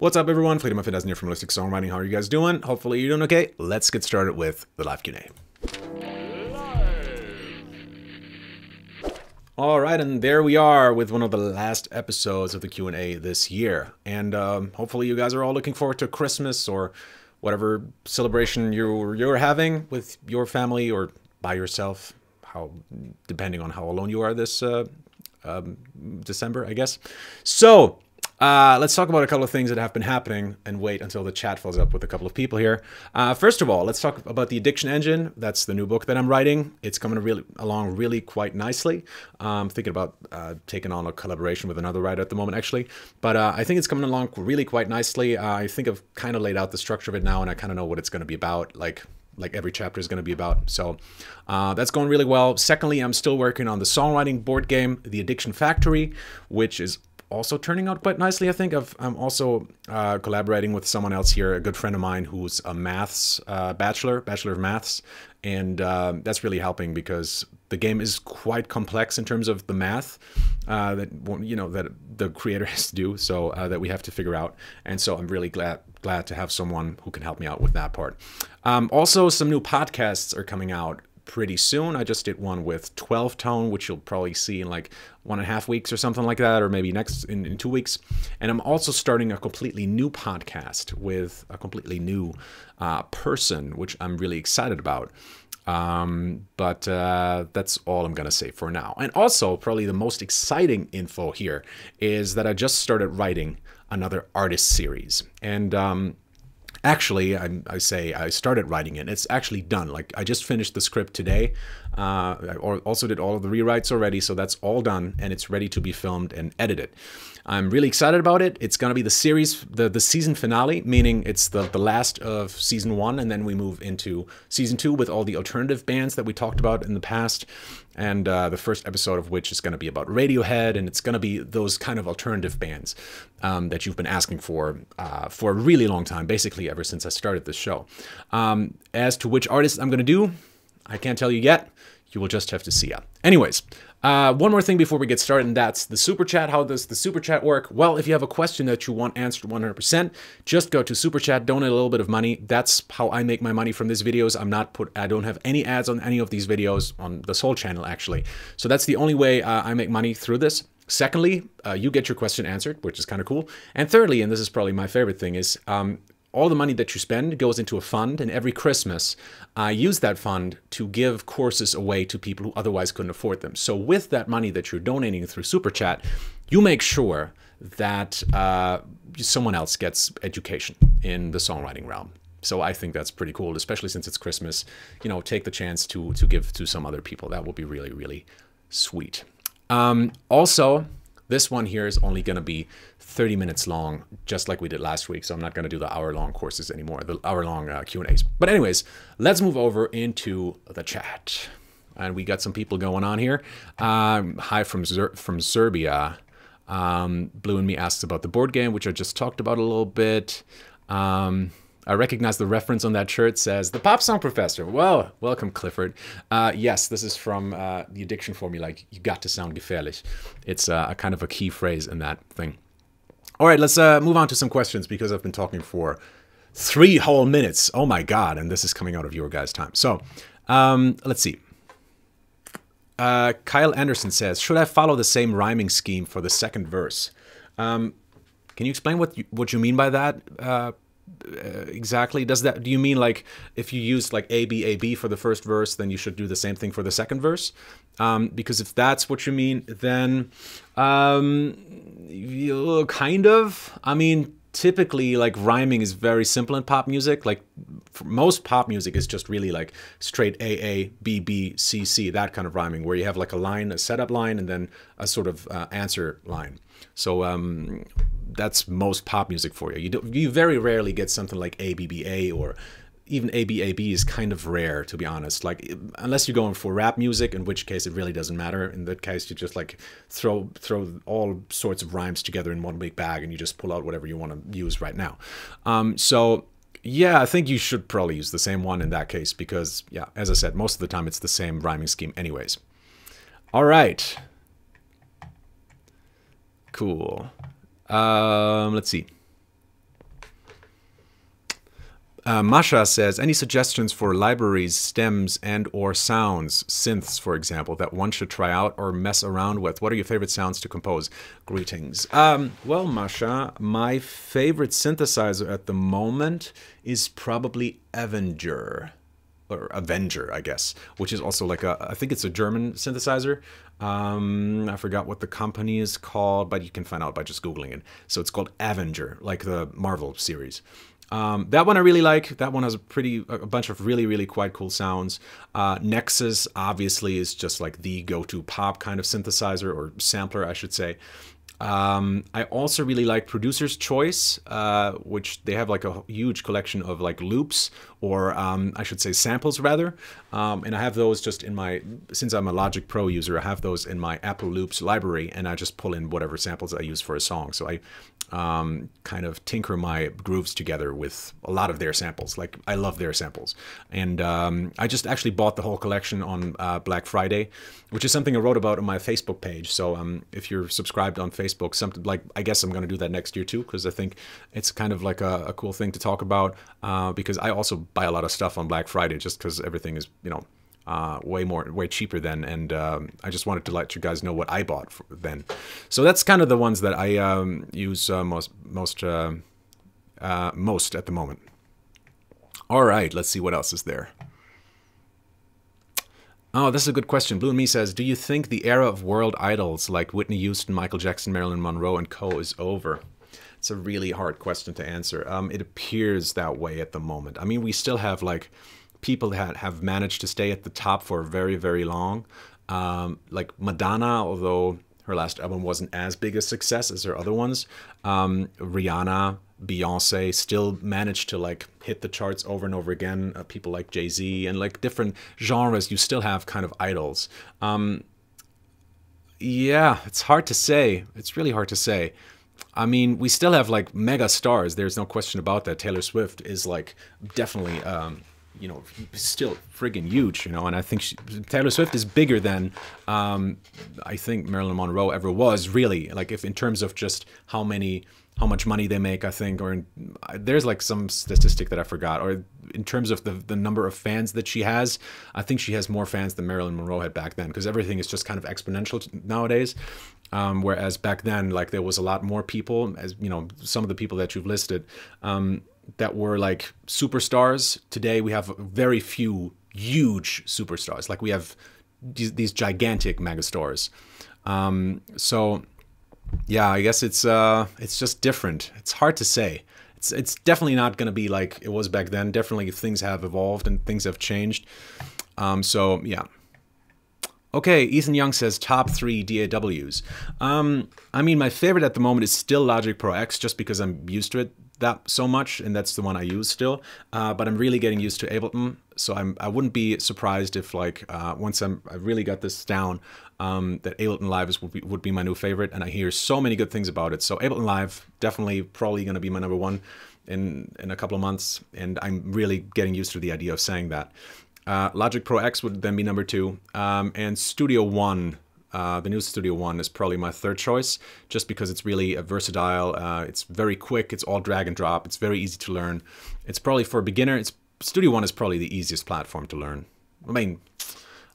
What's up, everyone? Freedom of Fantasy here from Holistic Songwriting. How are you guys doing? Hopefully you're doing okay. Let's get started with the live Q&A. All right, and there we are with one of the last episodes of the Q&A this year. And hopefully you guys are all looking forward to Christmas or whatever celebration you're having with your family or by yourself, depending on how alone you are this December, I guess. So let's talk about a couple of things that have been happening and wait until the chat fills up with a couple of people here. First of all, let's talk about the Addiction Engine. That's the new book that I'm writing. It's coming along really quite nicely. I'm thinking about taking on a collaboration with another writer at the moment, actually. But I think it's coming along really quite nicely. I think I've kind of laid out the structure of it now, and I kind of know what it's going to be about, like every chapter is going to be about. So that's going really well. Secondly, I'm still working on the songwriting board game, The Addiction Factory, which is also turning out quite nicely, I think. I'm also collaborating with someone else here, a good friend of mine who's a maths bachelor of maths, and that's really helping because the game is quite complex in terms of the math that the creator has to do, so that we have to figure out. And so I'm really glad to have someone who can help me out with that part. Also, some new podcasts are coming out pretty soon. I just did one with 12 Tone, which you'll probably see in like 1.5 weeks or something like that, or maybe next in 2 weeks. And I'm also starting a completely new podcast with a completely new person, which I'm really excited about. But that's all I'm gonna say for now. And also, probably the most exciting info here is that I just started writing another artist series. And actually, I started writing it. It's actually done. Like, I just finished the script today. I also did all of the rewrites already, so that's all done, and it's ready to be filmed and edited. I'm really excited about it. It's going to be the series, the season finale, meaning it's the last of season 1, and then we move into season 2 with all the alternative bands that we talked about in the past. And the first episode of which is going to be about Radiohead, and it's going to be those kind of alternative bands that you've been asking for a really long time, basically ever since I started this show. As to which artists I'm going to do, I can't tell you yet. You will just have to see it. Anyways, one more thing before we get started, and that's the Super Chat. How does the Super Chat work? Well, if you have a question that you want answered 100%, just go to Super Chat, donate a little bit of money. That's how I make my money from these videos. I don't have any ads on any of these videos on this whole channel, actually. So that's the only way I make money through this. Secondly, you get your question answered, which is kind of cool. And thirdly, and this is probably my favorite thing, is all the money that you spend goes into a fund, and every Christmas I use that fund to give courses away to people who otherwise couldn't afford them. So with that money that you're donating through Super Chat, you make sure that someone else gets education in the songwriting realm. So I think that's pretty cool, especially since it's Christmas. You know, take the chance to give to some other people. That will be really, really sweet. Also, this one here is only going to be 30 minutes long, just like we did last week. So I'm not going to do the hour-long courses anymore, the hour-long Q&As. But anyways, let's move over into the chat. And we got some people going on here. Hi from Serbia. Blue and Me asks about the board game, which I just talked about a little bit. I recognize the reference on that shirt, says the pop song professor. Well, welcome, Clifford. Yes, this is from the Addiction Formula. Like, you got to sound gefährlich. It's a kind of a key phrase in that thing. All right, let's move on to some questions because I've been talking for 3 whole minutes. Oh my God, and this is coming out of your guys' time. So let's see. Kyle Anderson says, should I follow the same rhyming scheme for the second verse? Can you explain what you mean by that? Exactly. Do you mean like if you use like A B for the first verse, then you should do the same thing for the second verse? Because if that's what you mean, then kind of. I mean, typically like rhyming is very simple in pop music. Like for most pop music is just really like straight A B C C, that kind of rhyming, where you have like a line, a setup line, and then a sort of answer line. So that's most pop music for you. You very rarely get something like ABBA, or even ABAB is kind of rare, to be honest. Like, unless you're going for rap music, in which case it really doesn't matter. In that case, you just like throw all sorts of rhymes together in one big bag, and you just pull out whatever you want to use right now. So yeah, I think you should probably use the same one in that case, because yeah, as I said, most of the time it's the same rhyming scheme anyways. All right. Cool. Let's see. Masha says, any suggestions for libraries, stems, and or sounds, synths, for example, that one should try out or mess around with? What are your favorite sounds to compose? Greetings. Well, Masha, my favorite synthesizer at the moment is probably Avenger, I guess, which is also like I think it's a German synthesizer. I forgot what the company is called, but you can find out by just Googling it. So it's called Avenger, like the Marvel series. That one I really like. That one has a bunch of really, really quite cool sounds. Nexus obviously is just like the go-to pop kind of synthesizer, or sampler, I should say. I also really like Producer's Choice, which they have like a huge collection of like loops, or I should say samples rather. And I have those just in my, since I'm a Logic Pro user, I have those in my Apple Loops library, and I just pull in whatever samples I use for a song. So I kind of tinker my grooves together with a lot of their samples. Like, I love their samples. And I just actually bought the whole collection on Black Friday, which is something I wrote about on my Facebook page. So if you're subscribed on Facebook, something like, I guess I'm going to do that next year too, because I think it's kind of like a cool thing to talk about, because I also buy a lot of stuff on Black Friday just because everything is, you know, way cheaper then, and I just wanted to let you guys know what I bought then. So that's kind of the ones that I use most at the moment. All right, let's see what else is there. Oh, this is a good question. Blue and Me says, do you think the era of world idols like Whitney Houston, Michael Jackson, Marilyn Monroe, and co. is over? It's a really hard question to answer. It appears that way at the moment. I mean, we still have like people that have managed to stay at the top for very, very long. Like Madonna, although her last album wasn't as big a success as her other ones. Rihanna, Beyonce still managed to like hit the charts over and over again. People like Jay-Z, and like different genres, you still have kind of idols. Yeah, it's hard to say. It's really hard to say. I mean, we still have like mega stars. There's no question about that. Taylor Swift is like definitely, you know, still friggin' huge, you know, and I think Taylor Swift is bigger than I think Marilyn Monroe ever was, really. Like, if in terms of just how much money they make, I think, or there's like some statistic that I forgot, or in terms of the number of fans that she has, I think she has more fans than Marilyn Monroe had back then, because everything is just kind of exponential nowadays. Whereas back then, like, there was a lot more people, as you know, some of the people that you've listed, that were like superstars. Today we have very few huge superstars. Like, we have these gigantic megastars. So yeah, I guess it's just different. It's hard to say. It's definitely not going to be like it was back then. Definitely things have evolved and things have changed. So yeah. Okay, Ethan Young says top 3 DAWs. I mean, my favorite at the moment is still Logic Pro X, just because I'm used to it that so much, and that's the one I use still. But I'm really getting used to Ableton, so I wouldn't be surprised if, like, once I really got this down, that Ableton Live would be my new favorite, and I hear so many good things about it. So Ableton Live definitely probably going to be my number 1 in a couple of months, and I'm really getting used to the idea of saying that. Logic Pro X would then be number 2, and Studio One, the new Studio One, is probably my 3rd choice, just because it's really versatile. It's very quick. It's all drag and drop. It's very easy to learn. It's probably for a beginner. Studio One is probably the easiest platform to learn. I mean,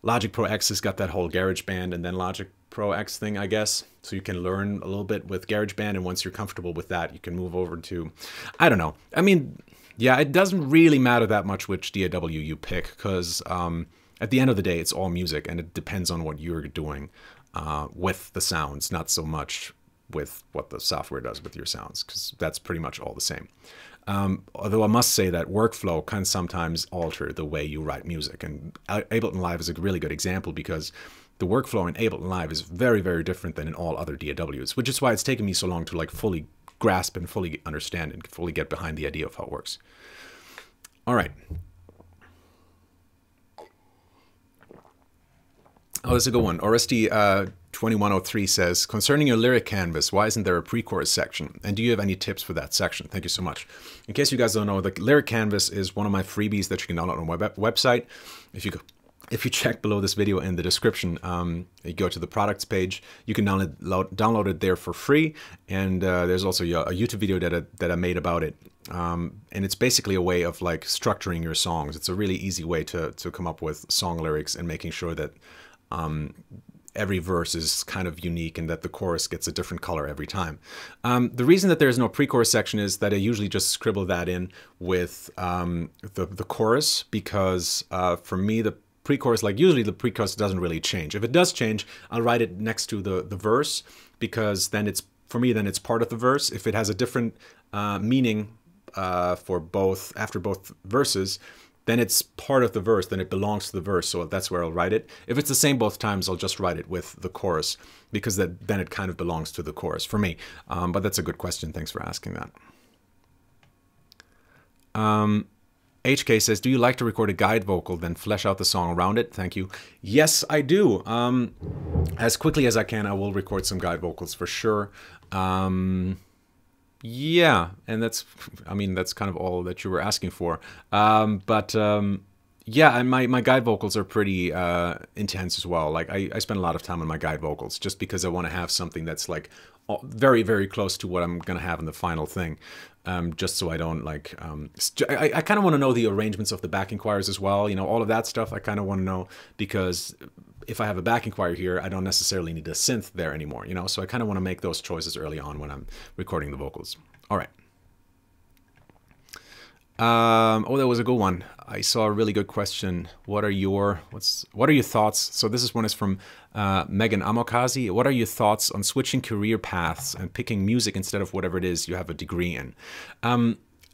Logic Pro X has got that whole GarageBand and then Logic Pro X thing, I guess. So you can learn a little bit with GarageBand, and once you're comfortable with that, you can move over to, I don't know. I mean, yeah, it doesn't really matter that much which DAW you pick, because at the end of the day, it's all music, and it depends on what you're doing with the sounds, not so much with what the software does with your sounds, because that's pretty much all the same. Although I must say that workflow can sometimes alter the way you write music, and Ableton Live is a really good example, because the workflow in Ableton Live is very, very different than in all other DAWs, which is why it's taken me so long to like fully grasp and fully understand and fully get behind the idea of how it works. All right. Oh, that's a good one. Oresti 2103 says, concerning your lyric canvas, why isn't there a pre-chorus section? And do you have any tips for that section? Thank you so much. In case you guys don't know, the lyric canvas is one of my freebies that you can download on my website. If you if you check below this video in the description, you go to the products page, you can download it there for free. And there's also a YouTube video that I made about it. And it's basically a way of like structuring your songs. It's a really easy way to come up with song lyrics and making sure that every verse is kind of unique and that the chorus gets a different color every time. The reason that there's no pre-chorus section is that I usually just scribble that in with the chorus, because for me, the pre-chorus, like usually the pre-chorus doesn't really change. If it does change, I'll write it next to the verse, because then it's, for me, then it's part of the verse. If it has a different meaning for both, after both verses, then it's part of the verse, then it belongs to the verse, so that's where I'll write it. If it's the same both times, I'll just write it with the chorus, because then it kind of belongs to the chorus for me. But that's a good question. Thanks for asking that. HK says, do you like to record a guide vocal, then flesh out the song around it? Thank you. Yes, I do. As quickly as I can, I will record some guide vocals for sure. Yeah, and that's, I mean, that's kind of all that you were asking for. Yeah, and my guide vocals are pretty intense as well. Like I spend a lot of time on my guide vocals just because I want to have something that's like very, very close to what I'm going to have in the final thing. Just so I don't like, I kind of want to know the arrangements of the backing choirs as well. You know, all of that stuff I kind of want to know, because if I have a backing choir here, I don't necessarily need a synth there anymore, you know? So I kind of want to make those choices early on when I'm recording the vocals. All right. Oh, that was a good one. I saw a really good question. What are your thoughts? So this one is from Megan Amokazi. What are your thoughts on switching career paths and picking music instead of whatever it is you have a degree in?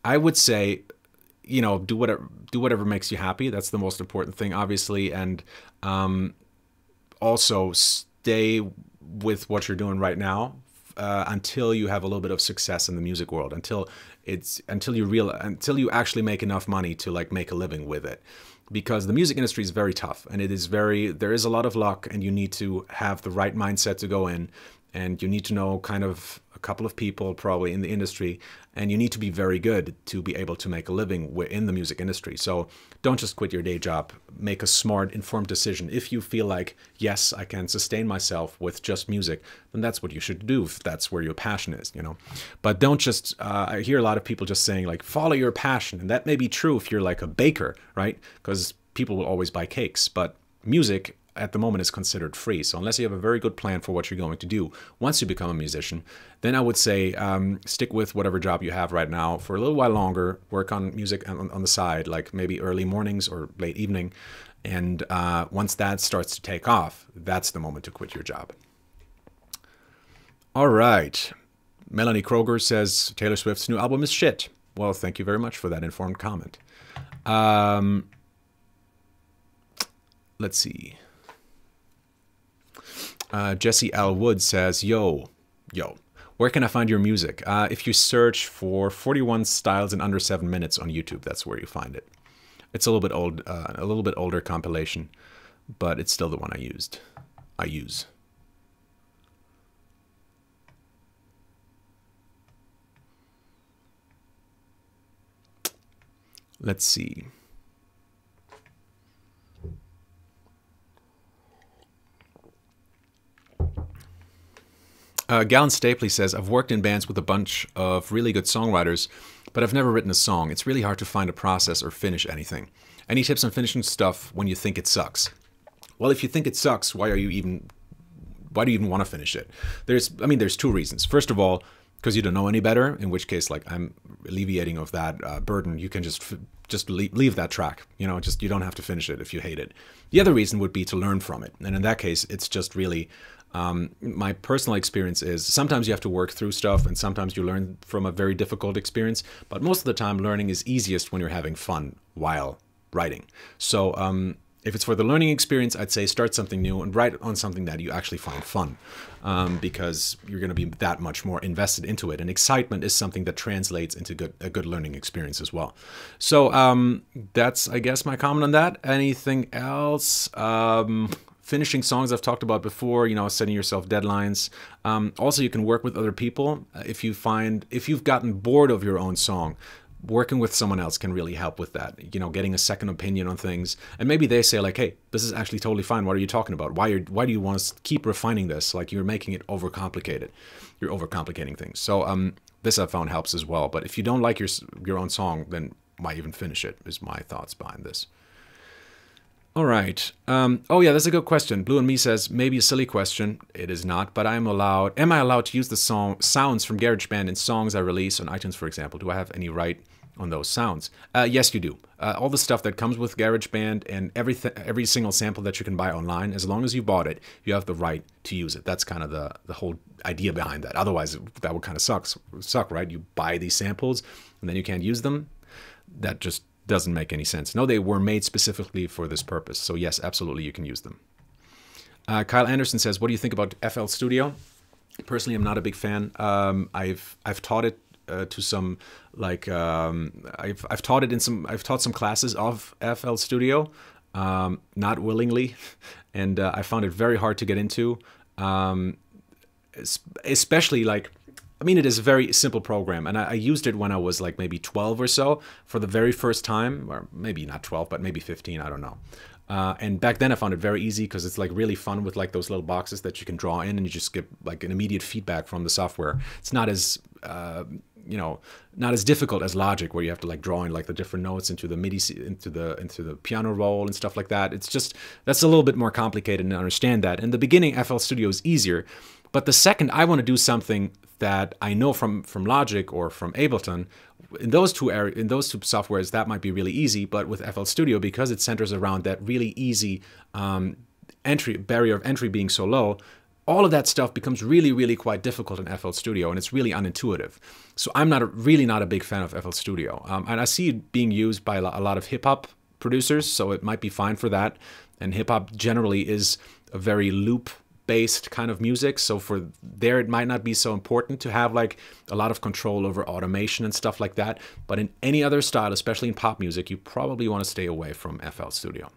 I would say, you know, do whatever makes you happy. That's the most important thing, obviously, and also stay with what you're doing right now until you have a little bit of success in the music world, until you actually make enough money to like make a living with it. Because the music industry is very tough, and there is a lot of luck, and you need to have the right mindset to go in, and you need to know kind of a couple of people probably in the industry, and you need to be very good to be able to make a living in the music industry. So don't just quit your day job. Make a smart, informed decision. If you feel like, yes, I can sustain myself with just music, then that's what you should do, if that's where your passion is, you know. But don't just, I hear a lot of people just saying like, follow your passion. And that may be true if you're like a baker, right? Because people will always buy cakes, but music at the moment is considered free. So unless you have a very good plan for what you're going to do once you become a musician, then I would say stick with whatever job you have right now for a little while longer. Work on music on the side, like maybe early mornings or late evening. And once that starts to take off, that's the moment to quit your job. All right. Melanie Kroger says, Taylor Swift's new album is shit. Well, thank you very much for that informed comment. Let's see. Jesse L. Wood says, yo, where can I find your music? If you search for 41 styles in under 7 minutes on YouTube, that's where you find it. It's a little bit older compilation, but it's still the one I use. Let's see. Gallon Stapley says, I've worked in bands with a bunch of really good songwriters, but I've never written a song. It's really hard to find a process or finish anything. Any tips on finishing stuff when you think it sucks? Well, if you think it sucks, why do you even want to finish it? There's two reasons. First of all, because you don't know any better, in which case, like, I'm alleviating of that burden. You can just leave that track, you know, you don't have to finish it if you hate it. The other reason would be to learn from it. And in that case, it's just really, my personal experience is sometimes you have to work through stuff and sometimes you learn from a very difficult experience. But most of the time, learning is easiest when you're having fun while writing. So if it's for the learning experience, I'd say start something new and write on something that you actually find fun, because you're going to be that much more invested into it. And excitement is something that translates into a good learning experience as well. So that's, I guess, my comment on that. Anything else? Finishing songs I've talked about before, you know, setting yourself deadlines. Also, you can work with other people. If you've gotten bored of your own song, working with someone else can really help with that. You know, getting a second opinion on things, and maybe they say like, "Hey, this is actually totally fine. What are you talking about? Why do you want to keep refining this? Like, you're making it overcomplicated. You're overcomplicating things." So this I found helps as well. But if you don't like your own song, then why even finish it? Is my thoughts behind this. All right. Oh yeah, that's a good question. Blue and Me says, maybe a silly question. It is not, but am I allowed to use the sounds from GarageBand in songs I release on iTunes, for example? Do I have any right on those sounds? Yes, you do. All the stuff that comes with GarageBand and every single sample that you can buy online, as long as you bought it, you have the right to use it. That's kind of the whole idea behind that. Otherwise, that would kind of suck, right? You buy these samples and then you can't use them. That just doesn't make any sense. No, they were made specifically for this purpose. So yes, absolutely, you can use them. Kyle Anderson says, what do you think about FL Studio? Personally, I'm not a big fan. I've taught it to some, like, I've taught some classes of FL Studio, not willingly, and I found it very hard to get into, especially like, I mean, it is a very simple program, and I used it when I was like maybe 12 or so for the very first time, or maybe not 12, but maybe 15, I don't know. And back then I found it very easy because it's like really fun with like those little boxes that you can draw in, and you just get like an immediate feedback from the software. It's not as, you know, not as difficult as Logic, where you have to like draw in like the different notes into the MIDI, into the piano roll and stuff like that. It's just, that's a little bit more complicated to understand that. In the beginning, FL Studio is easier, but the second I want to do something that I know from Logic or from Ableton, in those two softwares, that might be really easy. But with FL Studio, because it centers around that really easy barrier of entry being so low, all of that stuff becomes really, really quite difficult in FL Studio, and it's really unintuitive. So I'm really not a big fan of FL Studio, and I see it being used by a lot of hip hop producers, so it might be fine for that. And hip hop generally is a very loop-based kind of music, so for there it might not be so important to have like a lot of control over automation and stuff like that. But in any other style, especially in pop music, you probably want to stay away from FL Studio.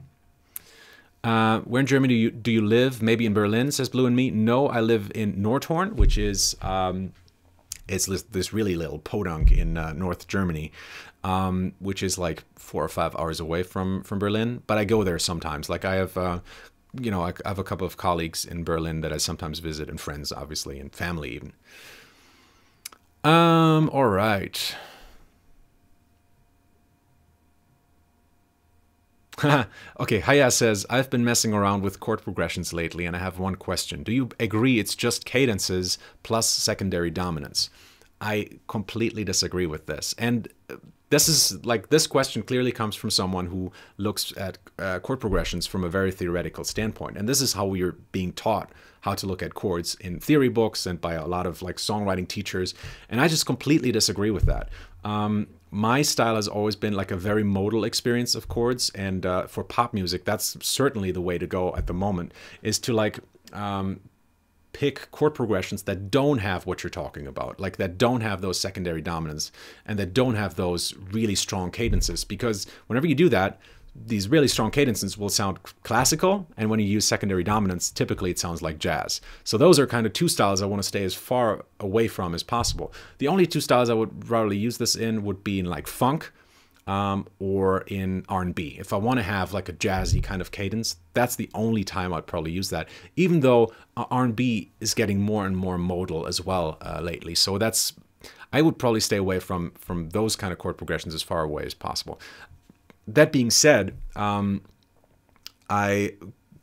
Where in Germany do you live? Maybe in Berlin, says Blue and Me. No, I live in Nordhorn, which is it's this really little podunk in North Germany, which is like 4 or 5 hours away from Berlin. But I go there sometimes. Like I have, you know, I have a couple of colleagues in Berlin that I sometimes visit, and friends, obviously, and family even. All right. Okay, Haya says, I've been messing around with chord progressions lately, and I have one question. Do you agree it's just cadences plus secondary dominance? I completely disagree with this. And this is like, this question clearly comes from someone who looks at chord progressions from a very theoretical standpoint. And this is how we are being taught how to look at chords in theory books and by a lot of like songwriting teachers. And I just completely disagree with that. My style has always been like a very modal experience of chords, and for pop music, that's certainly the way to go at the moment, is to like pick chord progressions that don't have what you're talking about, like that don't have those secondary dominants and that don't have those really strong cadences, because whenever you do that, these really strong cadences will sound classical, and when you use secondary dominants, typically it sounds like jazz. So those are kind of two styles I want to stay as far away from as possible. The only two styles I would rather use this in would be in like funk or in R&B. If I want to have like a jazzy kind of cadence, that's the only time I'd probably use that, even though R&B is getting more and more modal as well lately. So that's, I would probably stay away from those kind of chord progressions as far away as possible. That being said, I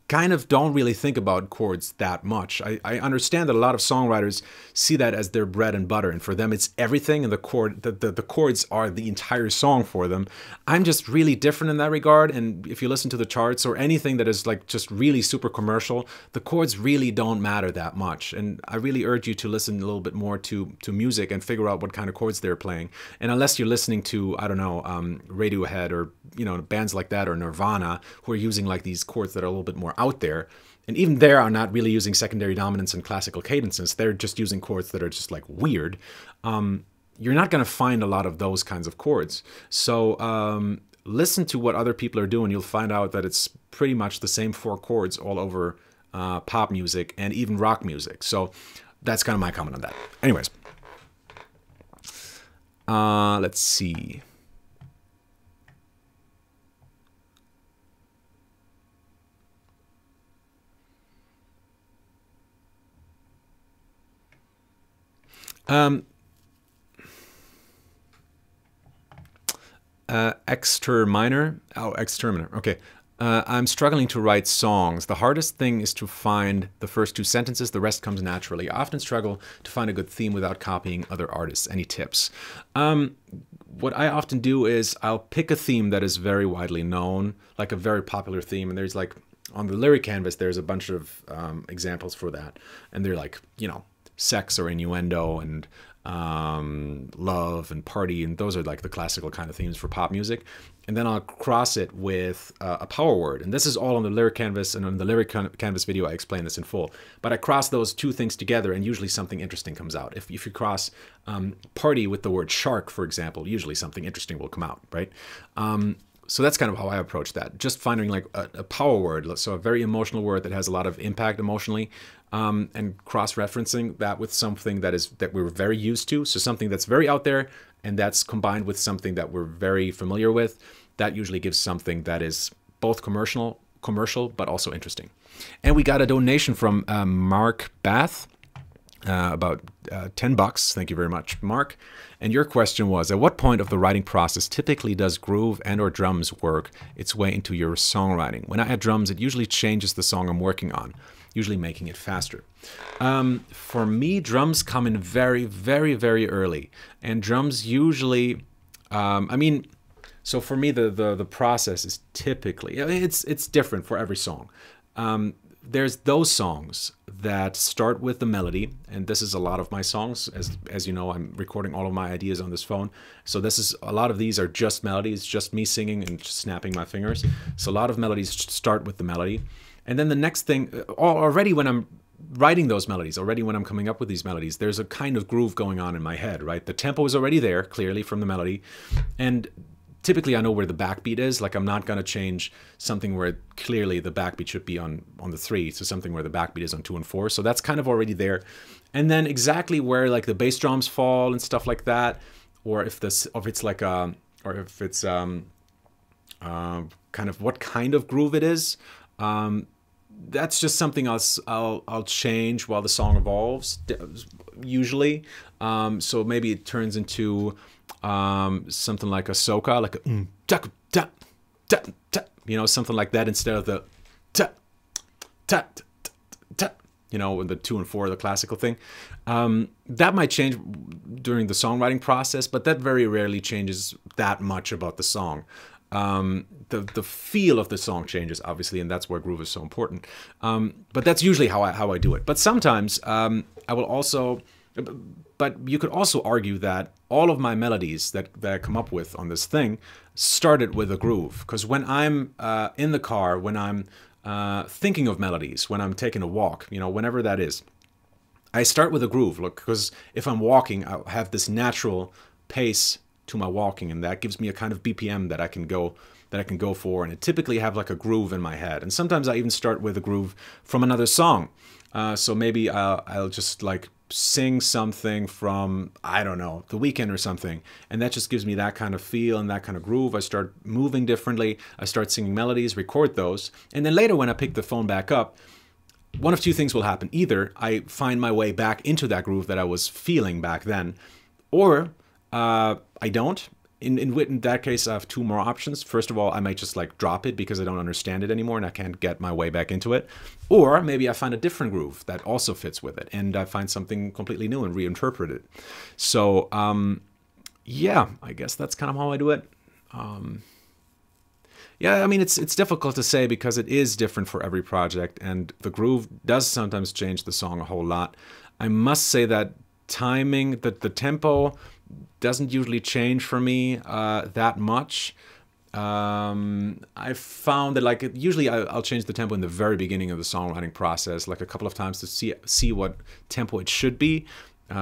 kind of don't really think about chords that much. I understand that a lot of songwriters see that as their bread and butter, and for them it's everything, and the chords are the entire song for them. I'm just really different in that regard, and if you listen to the charts or anything that is like just really super commercial, the chords really don't matter that much. And I really urge you to listen a little bit more to music and figure out what kind of chords they're playing. And unless you're listening to, I don't know, Radiohead or, you know, bands like that, or Nirvana, who are using like these chords that are a little bit more out there, and even they are not really using secondary dominants and classical cadences, they're just using chords that are just like weird, you're not going to find a lot of those kinds of chords. So listen to what other people are doing. You'll find out that it's pretty much the same 4 chords all over pop music and even rock music. So that's kind of my comment on that. Anyways, let's see. Um, Exterminer. Oh, exterminer. Okay. I'm struggling to write songs. The hardest thing is to find the first two sentences. The rest comes naturally. I often struggle to find a good theme without copying other artists. Any tips? What I often do is I'll pick a theme that is very widely known, like a very popular theme. And there's like, on the lyric canvas, there's a bunch of examples for that. And they're like, you know, sex or innuendo and love and party, and those are like the classical kind of themes for pop music. And then I'll cross it with a power word, and this is all on the lyric canvas, and on the lyric canvas video I explain this in full. But I cross those two things together, and usually something interesting comes out. If you cross party with the word shark, for example, usually something interesting will come out, right? So that's kind of how I approach that. Just finding like a power word, so a very emotional word that has a lot of impact emotionally, and cross-referencing that with something that we're very used to. So something that's very out there, and that's combined with something that we're very familiar with. That usually gives something that is both commercial, but also interesting. And we got a donation from Mark Bath. About $10. Thank you very much, Mark. And your question was, at what point of the writing process typically does groove and or drums work its way into your songwriting? When I add drums, it usually changes the song I'm working on, usually making it faster. For me, drums come in very, very, very early. And drums usually, I mean, so for me, the process is typically, I mean, it's different for every song. There's those songs that start with the melody, and this is a lot of my songs. As you know, I'm recording all of my ideas on this phone. So a lot of these are just melodies, just me singing and just snapping my fingers. So a lot of melodies start with the melody. And then the next thing, already when I'm writing those melodies, already when I'm coming up with these melodies, there's a kind of groove going on in my head, right? The tempo is already there, clearly, from the melody. And typically I know where the backbeat is. Like, I'm not going to change something where clearly the backbeat should be on the 3 to something where the backbeat is on 2 and 4. So that's kind of already there. And then exactly where like the bass drums fall and stuff like that, or if it's like kind of what kind of groove it is, that's just something else I'll change while the song evolves, usually. So maybe it turns into something like a soca, like a you know, something like that instead of the ta ta ta, you know, the 2 and 4, the classical thing. That might change during the songwriting process, but that very rarely changes that much about the song. The feel of the song changes, obviously, and that's where groove is so important. But that's usually how I do it. But sometimes I will also, but you could also argue that all of my melodies that I come up with on this thing started with a groove. Because when I'm in the car, when I'm thinking of melodies, when I'm taking a walk, you know, whenever that is, I start with a groove. Look, because if I'm walking, I have this natural pace to my walking, and that gives me a kind of BPM that I can go for, and it typically have like a groove in my head. And sometimes I even start with a groove from another song. So maybe I'll just like sing something from, I don't know, The Weeknd or something, and that just gives me that kind of feel and that kind of groove. I start moving differently. I start singing melodies, record those, and then later when I pick the phone back up, one of two things will happen. Either I find my way back into that groove that I was feeling back then, or I don't. In that case, I have two more options. First of all, I might just like drop it because I don't understand it anymore and I can't get my way back into it. Or maybe I find a different groove that also fits with it, and I find something completely new and reinterpret it. So, yeah, I guess that's kind of how I do it. Yeah, I mean, it's difficult to say because it is different for every project, and the groove does sometimes change the song a whole lot. I must say that timing, the tempo doesn't usually change for me that much. I've found that like usually I'll change the tempo in the very beginning of the songwriting process, like a couple of times to see what tempo it should be.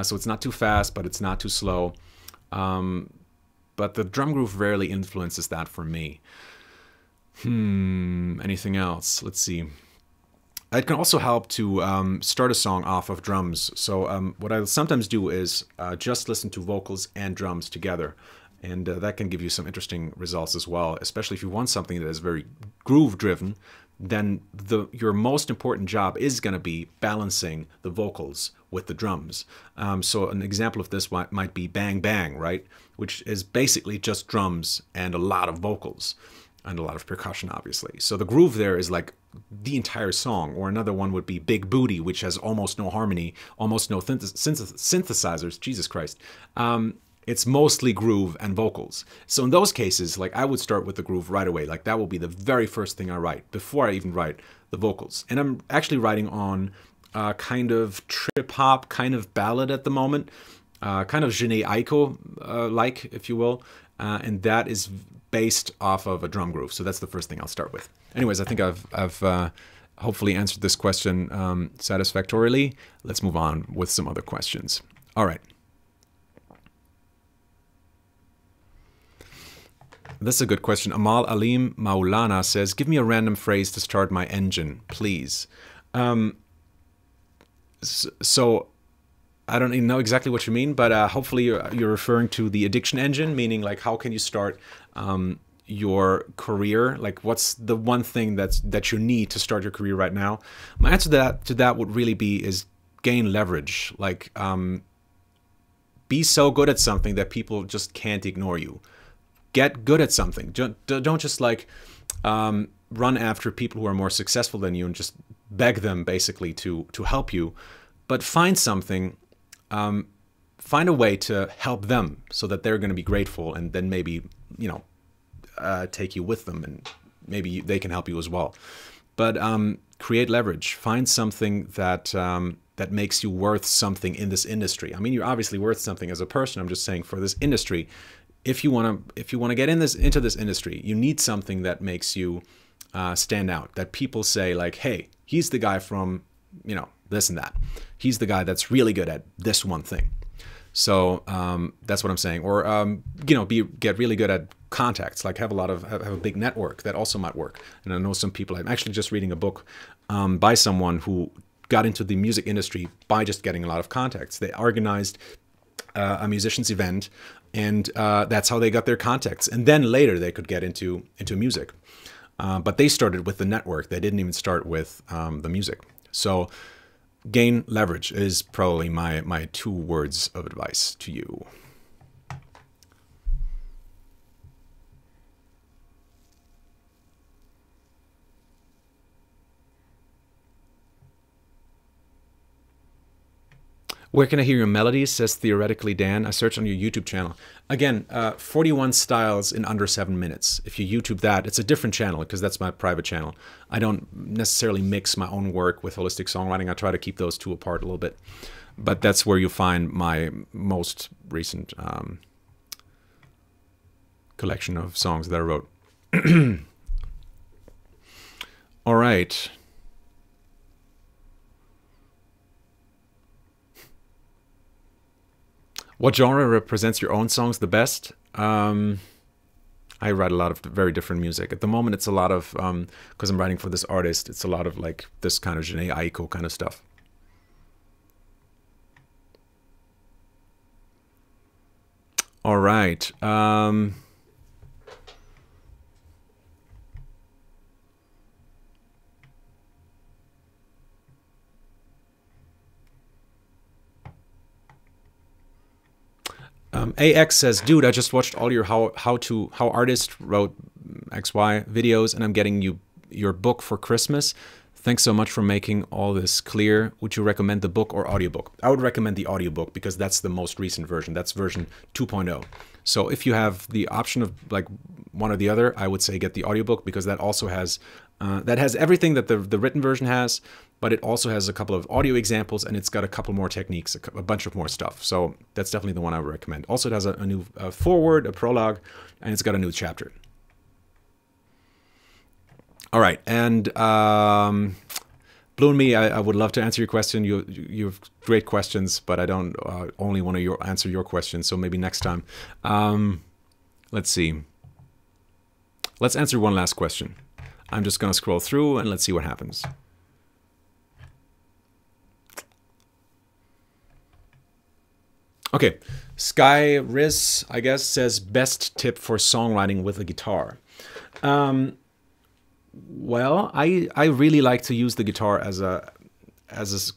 So it's not too fast, but it's not too slow. But the drum groove rarely influences that for me. Anything else? Let's see. It can also help to start a song off of drums. So what I'll sometimes do is just listen to vocals and drums together. And that can give you some interesting results as well, especially if you want something that is very groove-driven. Then your most important job is going to be balancing the vocals with the drums. So an example of this might be Bang Bang, right? Which is basically just drums and a lot of vocals and a lot of percussion, obviously. So the groove there is like the entire song. Or another one would be Big Booty, which has almost no harmony, almost no synthesizers, Jesus Christ. It's mostly groove and vocals. So in those cases, like I would start with the groove right away. Like that will be the very first thing I write before I even write the vocals. And I'm actually writing on kind of trip hop, kind of ballad at the moment, kind of Jhené Aiko like, if you will. And that is based off of a drum groove. So that's the first thing I'll start with. Anyways, I think I've hopefully answered this question satisfactorily. Let's move on with some other questions. All right. This is a good question. Amal Alim Maulana says, give me a random phrase to start my engine, please. So I don't even know exactly what you mean, but hopefully you're referring to the addiction engine, meaning like how can you start your career? Like what's the one thing that you need to start your career right now? My answer to that would really be is gain leverage. Like be so good at something that people just can't ignore you. Get good at something. Don't just like run after people who are more successful than you and just beg them basically to help you, but find something, find a way to help them so that they're going to be grateful, and then maybe, you know, take you with them and maybe they can help you as well. But create leverage. Find something that that makes you worth something in this industry. I mean, you're obviously worth something as a person. I'm just saying for this industry. If you want to get into this industry, you need something that makes you stand out. That people say like, "Hey, he's the guy from, you know, this and that. He's the guy that's really good at this one thing." So that's what I'm saying. Or you know, get really good at contacts. Like have a big network. That also might work. And I know some people. I'm actually just reading a book by someone who got into the music industry by just getting a lot of contacts. They organized a musician's event. And that's how they got their contacts. And then later they could get into music. But they started with the network. They didn't even start with the music. So gain leverage is probably my 2 words of advice to you. Where can I hear your melodies? Says Theoretically Dan. I search on your YouTube channel. Again, 41 styles in under 7 minutes. If you YouTube that, it's a different channel because that's my private channel. I don't necessarily mix my own work with holistic songwriting. I try to keep those two apart a little bit. But that's where you find my most recent collection of songs that I wrote. All right. What genre represents your own songs the best? I write a lot of very different music. At the moment, it's a lot of, because I'm writing for this artist, it's a lot of like this kind of Jhené Aiko kind of stuff. All right. AX says, dude, I just watched all your how artists wrote XY videos, and I'm getting your book for Christmas. Thanks so much for making all this clear. Would you recommend the book or audiobook? I would recommend the audiobook because that's the most recent version. That's version 2.0. So if you have the option of like one or the other, I would say get the audiobook because that also has everything that the written version has, but it also has a couple of audio examples and it's got a couple more techniques, a bunch of more stuff. So that's definitely the one I would recommend. Also, it has a new foreword, a prologue, and it's got a new chapter. All right, and Blue and Me, I would love to answer your question. You have great questions, but I don't only want to answer your questions, so maybe next time. Let's see. Let's answer one last question. I'm just going to scroll through and let's see what happens. Okay, Sky Riz, I guess, says best tip for songwriting with a guitar. Well, I really like to use the guitar as a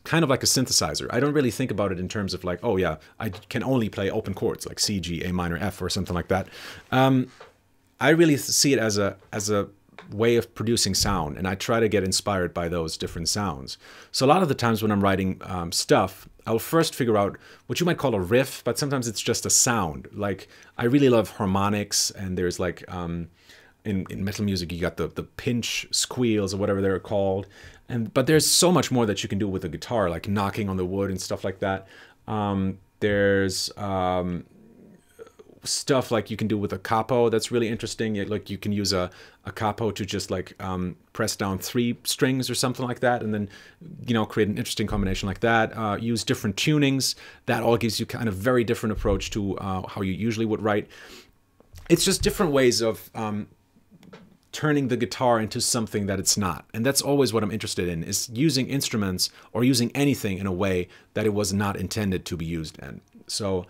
kind of like a synthesizer. I don't really think about it in terms of like, oh yeah, I can only play open chords like C, G, A minor, F, or something like that. I really see it as a way of producing sound, and I try to get inspired by those different sounds. So a lot of the times when I'm writing stuff, I'll first figure out what you might call a riff, but sometimes it's just a sound. Like, I really love harmonics, and there's like in metal music you got the pinch squeals or whatever they're called, but there's so much more that you can do with a guitar, like knocking on the wood and stuff like that. There's stuff like you can do with a capo that's really interesting. Like, you can use a capo to just like press down 3 strings or something like that, and then, you know, create an interesting combination like that. Use different tunings. That all gives you kind of very different approach to how you usually would write. It's just different ways of turning the guitar into something that it's not. And that's always what I'm interested in, is using instruments or using anything in a way that it was not intended to be used in. So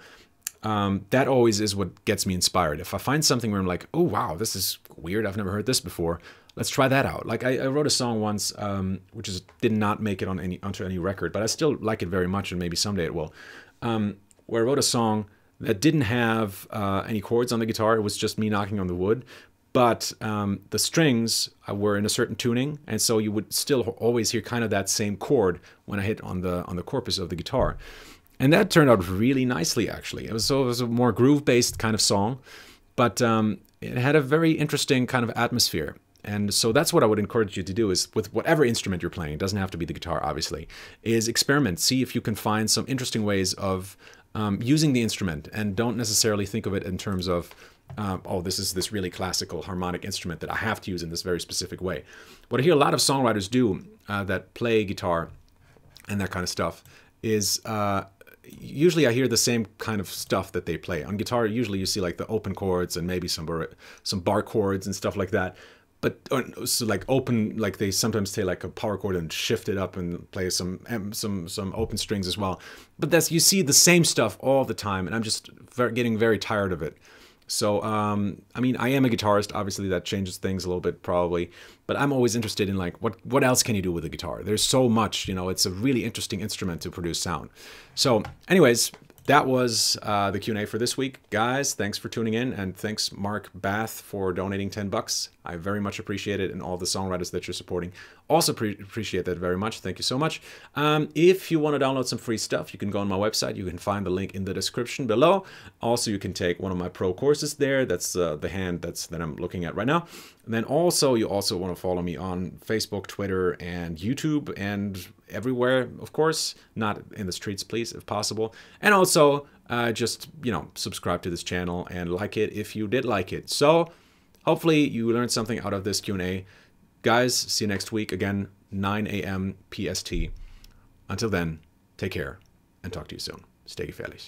that always is what gets me inspired. If I find something where I'm like, oh wow, this is weird, I've never heard this before, let's try that out. Like, I wrote a song once, which did not make it onto any record, but I still like it very much, and maybe someday it will, where I wrote a song that didn't have any chords on the guitar. It was just me knocking on the wood. But the strings were in a certain tuning, and so you would still always hear kind of that same chord when I hit on the corpus of the guitar. And that turned out really nicely, actually. It was a more groove-based kind of song, but it had a very interesting kind of atmosphere. And so that's what I would encourage you to do, is with whatever instrument you're playing, it doesn't have to be the guitar, obviously, is experiment. See if you can find some interesting ways of using the instrument, and don't necessarily think of it in terms of, oh, this is this really classical harmonic instrument that I have to use in this very specific way. What I hear a lot of songwriters do that play guitar and that kind of stuff is usually I hear the same kind of stuff that they play. On guitar, usually you see like the open chords and maybe some bar chords and stuff like that. But so like open, like they sometimes take like a power chord and shift it up and play some open strings as well. But you see the same stuff all the time, and I'm just getting very tired of it. So, I mean, I am a guitarist. Obviously, that changes things a little bit, probably. But I'm always interested in, like, what else can you do with a guitar? There's so much, you know, it's a really interesting instrument to produce sound. So, anyways, that was the Q&A for this week. Guys, thanks for tuning in, and thanks, Mark Bath, for donating 10 bucks. I very much appreciate it, and all the songwriters that you're supporting also appreciate that very much. Thank you so much. If you want to download some free stuff, you can go on my website. You can find the link in the description below. Also, you can take one of my pro courses there. That's the hand that I'm looking at right now. And then also, you also want to follow me on Facebook, Twitter, and YouTube, and everywhere, of course. Not in the streets, please, if possible. And also, just, you know, subscribe to this channel and like it if you did like it. So, hopefully you learned something out of this Q&A. Guys, see you next week. Again, 9 a.m. PST. Until then, take care and talk to you soon. Stay gefährlich.